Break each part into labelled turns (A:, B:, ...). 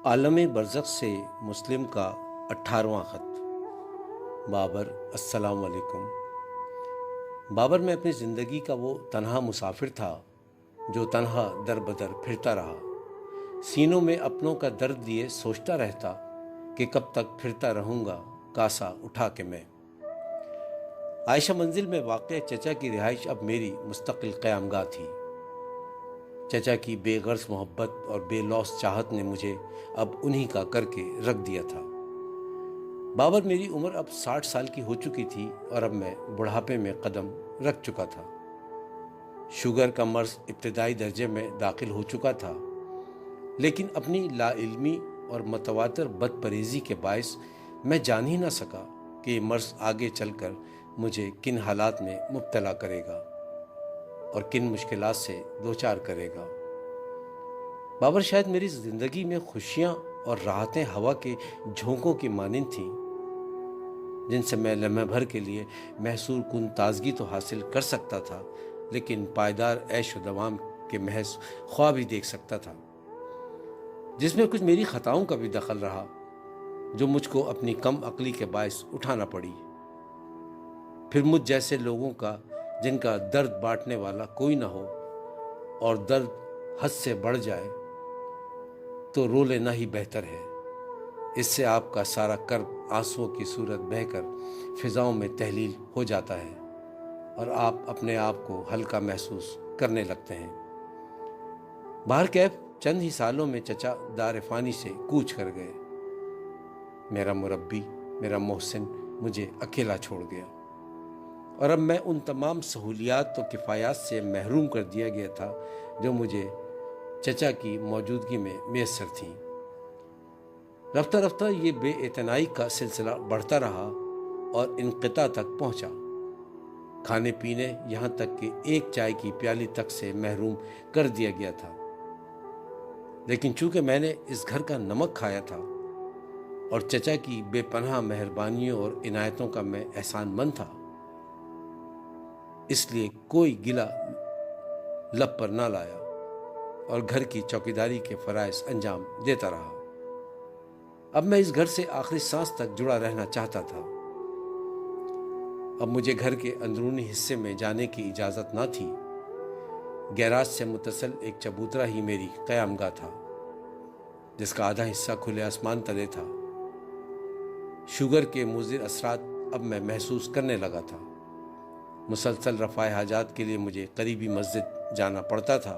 A: عالم برزخ سے مسلم کا 18واں خط۔ بابر، السلام علیکم۔ بابر، میں اپنی زندگی کا وہ تنہا مسافر تھا جو تنہا در بدر پھرتا رہا، سینوں میں اپنوں کا درد لیے سوچتا رہتا کہ کب تک پھرتا رہوں گا کاسا اٹھا کے میں۔ عائشہ منزل میں واقع چچا کی رہائش اب میری مستقل قیام گاہ تھی۔ چچا کی بے غرض محبت اور بے لوث چاہت نے مجھے اب انہی کا کر کے رکھ دیا تھا۔ بابر، میری عمر اب 60 سال کی ہو چکی تھی اور اب میں بڑھاپے میں قدم رکھ چکا تھا۔ شوگر کا مرض ابتدائی درجے میں داخل ہو چکا تھا، لیکن اپنی لا علمی اور متواتر بد پریزی کے باعث میں جان ہی نہ سکا کہ یہ مرض آگے چل کر مجھے کن حالات میں مبتلا کرے گا اور کن مشکلات سے دوچار کرے گا۔ بابر، شاید میری زندگی میں خوشیاں اور راحتیں ہوا کے جھونکوں کی مانند تھیں، جن سے میں لمحہ بھر کے لیے محصور کن تازگی تو حاصل کر سکتا تھا، لیکن پائیدار عیش و دوام کے محض خواب ہی دیکھ سکتا تھا، جس میں کچھ میری خطاؤں کا بھی دخل رہا جو مجھ کو اپنی کم عقلی کے باعث اٹھانا پڑی۔ پھر مجھ جیسے لوگوں کا جن کا درد بانٹنے والا کوئی نہ ہو اور درد حد سے بڑھ جائے تو رو لینا ہی بہتر ہے۔ اس سے آپ کا سارا کرب آنسوؤں کی صورت بہہ کر فضاؤں میں تحلیل ہو جاتا ہے اور آپ اپنے آپ کو ہلکا محسوس کرنے لگتے ہیں۔ بہرکیف چند ہی سالوں میں چچا دار فانی سے کوچ کر گئے۔ میرا مربی، میرا محسن مجھے اکیلا چھوڑ گیا اور اب میں ان تمام سہولیات و کفایات سے محروم کر دیا گیا تھا جو مجھے چچا کی موجودگی میں میسر تھیں۔ رفتہ رفتہ یہ بے اعتنائی کا سلسلہ بڑھتا رہا اور انقطاع تک پہنچا۔ کھانے پینے یہاں تک کہ ایک چائے کی پیالی تک سے محروم کر دیا گیا تھا، لیکن چونکہ میں نے اس گھر کا نمک کھایا تھا اور چچا کی بے پناہ مہربانیوں اور عنایتوں کا میں احسان مند تھا، اس لیے کوئی گلہ لب پر نہ لایا اور گھر کی چوکیداری کے فرائض انجام دیتا رہا۔ اب میں اس گھر سے آخری سانس تک جڑا رہنا چاہتا تھا۔ اب مجھے گھر کے اندرونی حصے میں جانے کی اجازت نہ تھی۔ گیراج سے متصل ایک چبوترا ہی میری قیام گاہ تھا، جس کا آدھا حصہ کھلے آسمان تلے تھا۔ شوگر کے مضر اثرات اب میں محسوس کرنے لگا تھا۔ مسلسل رفع حاجات کے لیے مجھے قریبی مسجد جانا پڑتا تھا،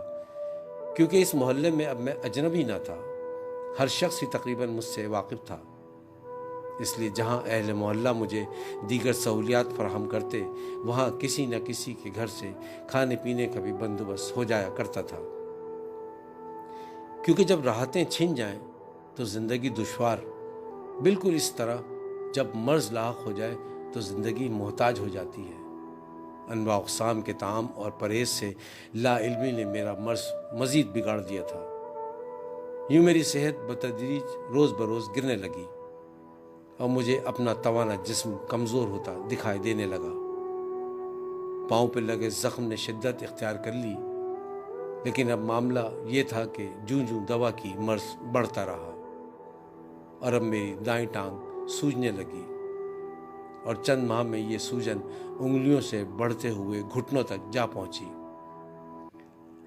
A: کیونکہ اس محلے میں اب میں اجنبی نہ تھا، ہر شخص ہی تقریباً مجھ سے واقف تھا۔ اس لیے جہاں اہل محلہ مجھے دیگر سہولیات فراہم کرتے، وہاں کسی نہ کسی کے گھر سے کھانے پینے کا بھی بندوبست ہو جایا کرتا تھا، کیونکہ جب راحتیں چھن جائیں تو زندگی دشوار، بالکل اس طرح جب مرض لاحق ہو جائے تو زندگی محتاج ہو جاتی ہے۔ انواع اقسام کے طعام اور پرہیز سے لا علمی نے میرا مرض مزید بگاڑ دیا تھا۔ یوں میری صحت بتدریج روز بروز گرنے لگی اور مجھے اپنا توانا جسم کمزور ہوتا دکھائی دینے لگا۔ پاؤں پہ لگے زخم نے شدت اختیار کر لی، لیکن اب معاملہ یہ تھا کہ جوں جوں دوا کی مرض بڑھتا رہا اور اب میری دائیں ٹانگ سوجنے لگی اور چند ماہ میں یہ سوجن انگلیوں سے بڑھتے ہوئے گھٹنوں تک جا پہنچی۔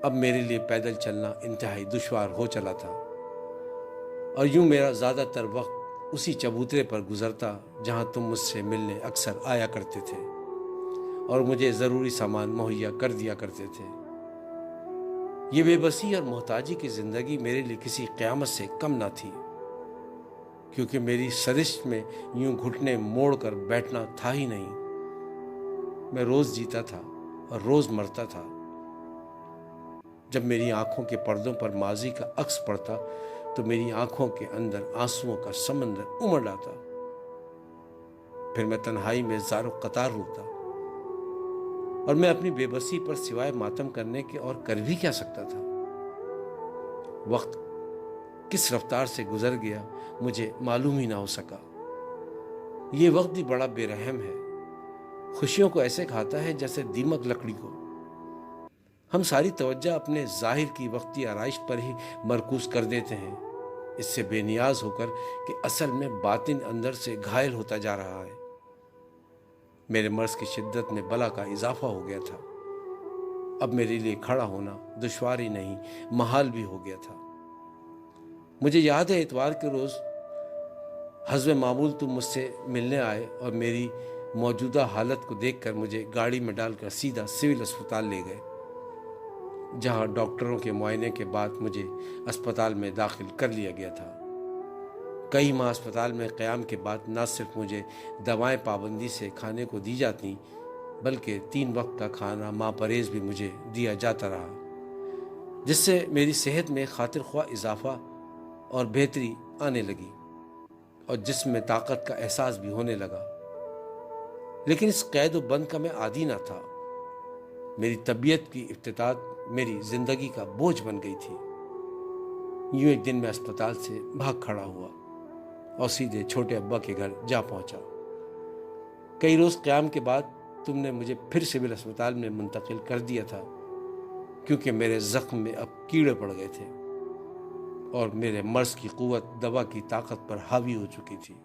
A: اب میرے لیے پیدل چلنا انتہائی دشوار ہو چلا تھا اور یوں میرا زیادہ تر وقت اسی چبوترے پر گزرتا جہاں تم مجھ سے ملنے اکثر آیا کرتے تھے اور مجھے ضروری سامان مہیا کر دیا کرتے تھے۔ یہ بے بسی اور محتاجی کی زندگی میرے لیے کسی قیامت سے کم نہ تھی، کیونکہ میری سرشت میں یوں گھٹنے موڑ کر بیٹھنا تھا ہی نہیں۔ میں روز جیتا تھا اور روز مرتا تھا۔ جب میری آنکھوں کے پردوں پر ماضی کا عکس پڑتا تو میری آنکھوں کے اندر آنسوؤں کا سمندر امڑ آتا۔ پھر میں تنہائی میں زار و قطار روتا اور میں اپنی بے بسی پر سوائے ماتم کرنے کے اور کر بھی کیا سکتا تھا۔ وقت کس رفتار سے گزر گیا مجھے معلوم ہی نہ ہو سکا۔ یہ وقت بھی بڑا بے رحم ہے، خوشیوں کو ایسے کھاتا ہے جیسے دیمک لکڑی کو۔ ہم ساری توجہ اپنے ظاہر کی وقتی آرائش پر ہی مرکوز کر دیتے ہیں، اس سے بے نیاز ہو کر کہ اصل میں باطن اندر سے گھائل ہوتا جا رہا ہے۔ میرے مرض کی شدت میں بلا کا اضافہ ہو گیا تھا۔ اب میرے لیے کھڑا ہونا دشوار ہی نہیں، محال بھی ہو گیا تھا۔ مجھے یاد ہے اتوار کے روز حسب معمول تم مجھ سے ملنے آئے اور میری موجودہ حالت کو دیکھ کر مجھے گاڑی میں ڈال کر سیدھا سول اسپتال لے گئے، جہاں ڈاکٹروں کے معائنے کے بعد مجھے اسپتال میں داخل کر لیا گیا تھا۔ کئی ماہ اسپتال میں قیام کے بعد نہ صرف مجھے دوائیں پابندی سے کھانے کو دی جاتی، بلکہ 3 وقت کا کھانا ماں پرہیز بھی مجھے دیا جاتا رہا، جس سے میری صحت میں خاطر خواہ اضافہ اور بہتری آنے لگی اور جسم میں طاقت کا احساس بھی ہونے لگا۔ لیکن اس قید و بند کا میں عادی نہ تھا۔ میری طبیعت کی افتتاح میری زندگی کا بوجھ بن گئی تھی۔ یوں ایک دن میں اسپتال سے بھاگ کھڑا ہوا اور سیدھے چھوٹے ابا کے گھر جا پہنچا۔ کئی روز قیام کے بعد تم نے مجھے پھر سول اسپتال میں منتقل کر دیا تھا، کیونکہ میرے زخم میں اب کیڑے پڑ گئے تھے اور میرے مرض کی قوت دوا کی طاقت پر حاوی ہو چکی تھی۔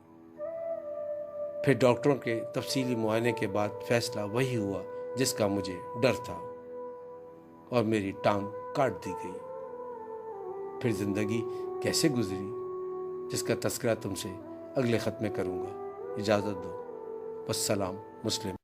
A: پھر ڈاکٹروں کے تفصیلی معائنے کے بعد فیصلہ وہی ہوا جس کا مجھے ڈر تھا، اور میری ٹانگ کاٹ دی گئی۔ پھر زندگی کیسے گزری، جس کا تذکرہ تم سے اگلے خط میں کروں گا۔ اجازت دو۔ والسلام مسلم۔